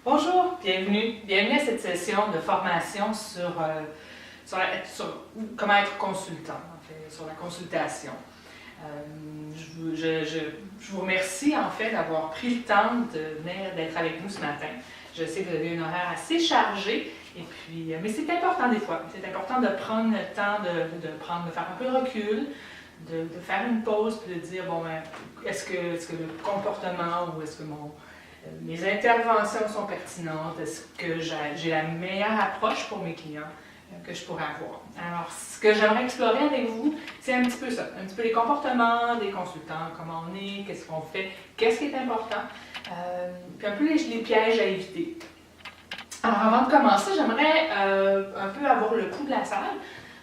Bonjour, bienvenue à cette session de formation sur comment être consultant, en fait, sur la consultation. Je vous remercie en fait d'avoir pris le temps d'être avec nous ce matin. Je sais que vous avez un horaire assez chargé, mais c'est important des fois. C'est important de prendre le temps de faire un peu de recul, de faire une pause, puis de dire, bon, est-ce que le comportement ou est-ce que mes interventions sont pertinentes? Est-ce que j'ai la meilleure approche pour mes clients que je pourrais avoir? Alors, ce que j'aimerais explorer avec vous, c'est un petit peu ça, un petit peu les comportements des consultants, comment on est, qu'est-ce qu'on fait, qu'est-ce qui est important, puis un peu les pièges à éviter. Alors, avant de commencer, j'aimerais un peu avoir le pouls de la salle,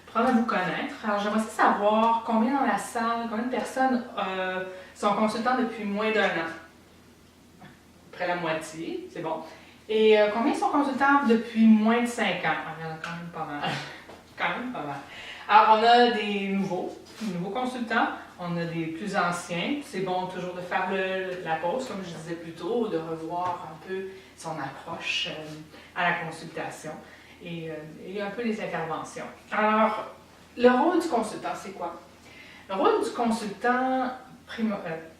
apprendre à vous connaître. Alors, j'aimerais aussi savoir combien dans la salle, combien de personnes sont consultants depuis moins d'1 an. Près la moitié, c'est bon. Et combien sont consultants depuis moins de 5 ans? Alors, il y en a quand même pas mal. Quand même pas mal. Alors, on a des nouveaux consultants, on a des plus anciens. C'est bon toujours de faire la pause, comme je disais plus tôt, de revoir un peu son approche à la consultation et un peu les interventions. Alors, le rôle du consultant, c'est quoi? Le rôle du consultant,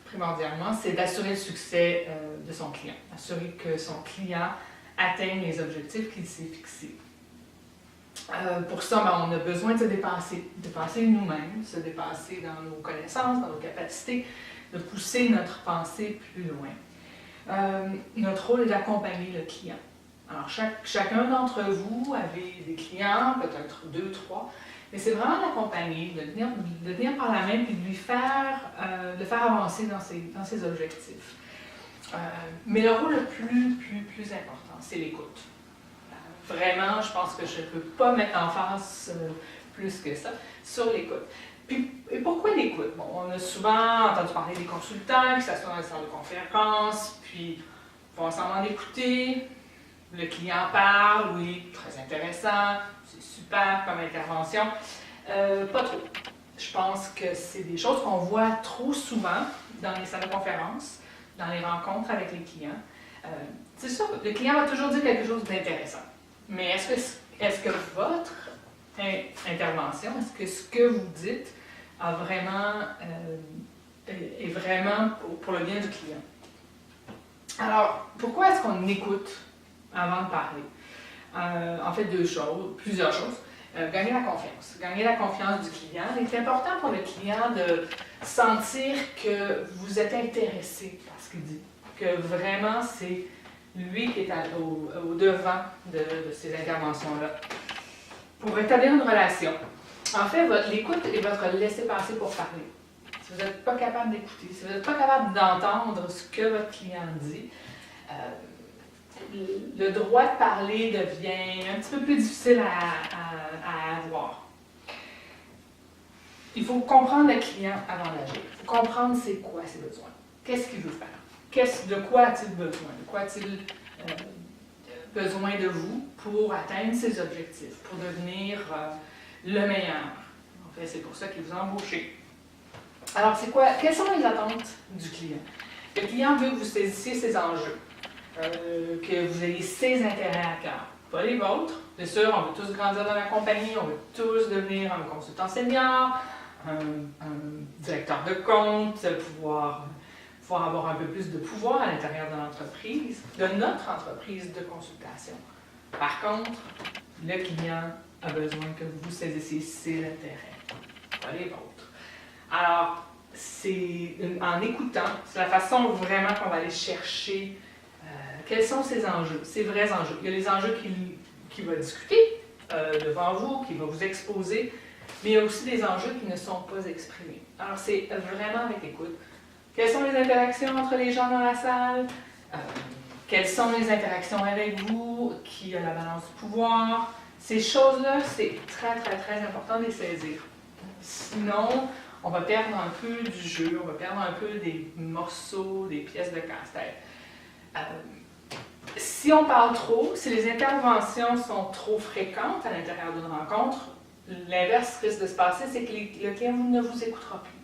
primordialement, c'est d'assurer le succès de son client, assurer que son client atteigne les objectifs qu'il s'est fixés. Pour ça, on a besoin de se dépasser nous-mêmes, se dépasser dans nos connaissances, dans nos capacités, de pousser notre pensée plus loin. Notre rôle est d'accompagner le client. Alors, chacun d'entre vous avez des clients, peut-être 2, 3, mais c'est vraiment d'accompagner, de venir par la main et de le faire avancer dans ses objectifs. Mais le rôle le plus important, c'est l'écoute. Vraiment, je pense que je ne peux pas mettre en face plus que ça sur l'écoute. Et pourquoi l'écoute? Bon, on a souvent entendu parler des consultants qui s'assoient dans les salles de conférence, puis font semblant d'écouter. Le client parle, oui, très intéressant, c'est super comme intervention. Pas trop. Je pense que c'est des choses qu'on voit trop souvent dans les salles de conférence, dans les rencontres avec les clients. C'est sûr, le client va toujours dire quelque chose d'intéressant. Mais est-ce que votre intervention, est-ce que ce que vous dites est vraiment pour le bien du client? Alors, pourquoi est-ce qu'on écoute avant de parler? En fait, plusieurs choses. Gagner la confiance. Gagner la confiance du client. Il est important pour le client de sentir que vous êtes intéressé par ce qu'il dit, que vraiment c'est lui qui est au devant de ces interventions-là. Pour établir une relation, en fait, l'écoute est votre laisser-passer pour parler. Si vous n'êtes pas capable d'écouter, si vous n'êtes pas capable d'entendre ce que votre client dit, le droit de parler devient un petit peu plus difficile à avoir. Il faut comprendre le client avant d'agir. Il faut comprendre c'est quoi ses besoins. Qu'est-ce qu'il veut faire? De quoi a-t-il besoin? De quoi a-t-il besoin de vous pour atteindre ses objectifs, pour devenir le meilleur? En fait, c'est pour ça qu'il vous a embauché. Alors, quelles sont les attentes du client? Le client veut que vous saisissiez ses enjeux. Que vous ayez ses intérêts à cœur, pas les vôtres. Bien sûr, on veut tous grandir dans la compagnie, on veut tous devenir un consultant senior, un directeur de compte, pouvoir avoir un peu plus de pouvoir à l'intérieur de l'entreprise, de notre entreprise de consultation. Par contre, le client a besoin que vous saisissiez ses intérêts, pas les vôtres. Alors, en écoutant, c'est la façon vraiment qu'on va aller chercher quels sont ces enjeux, ces vrais enjeux. Il y a les enjeux qu'il va discuter devant vous, qu'il va vous exposer, mais il y a aussi des enjeux qui ne sont pas exprimés. Alors, c'est vraiment avec l'écoute. Quelles sont les interactions entre les gens dans la salle? Quelles sont les interactions avec vous? Qui a la balance du pouvoir? Ces choses-là, c'est très, très, très important de les saisir. Sinon, on va perdre un peu du jeu, on va perdre un peu des morceaux, des pièces de casse-tête. Si on parle trop, si les interventions sont trop fréquentes à l'intérieur d'une rencontre, l'inverse risque de se passer, c'est que le client ne vous écoutera plus.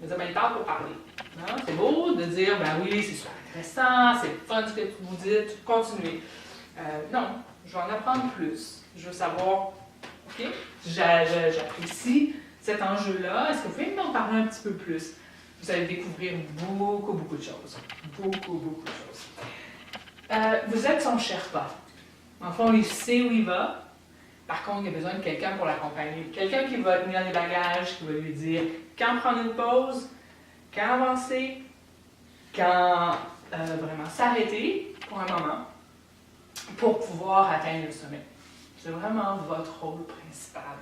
Il va dire, il parle pour parler. Non? C'est beau de dire, ben oui, c'est super intéressant, c'est fun ce que vous dites, continuez. Non, je vais en apprendre plus. Je veux savoir, OK, j'apprécie cet enjeu-là. Est-ce que vous pouvez m'en parler un petit peu plus? Vous allez découvrir beaucoup de choses. Beaucoup de choses. Vous êtes son Sherpa. En fond, il sait où il va. Par contre, il a besoin de quelqu'un pour l'accompagner. Quelqu'un qui va tenir les bagages, qui va lui dire quand prendre une pause, quand avancer, quand vraiment s'arrêter pour un moment pour pouvoir atteindre le sommet. C'est vraiment votre rôle principal.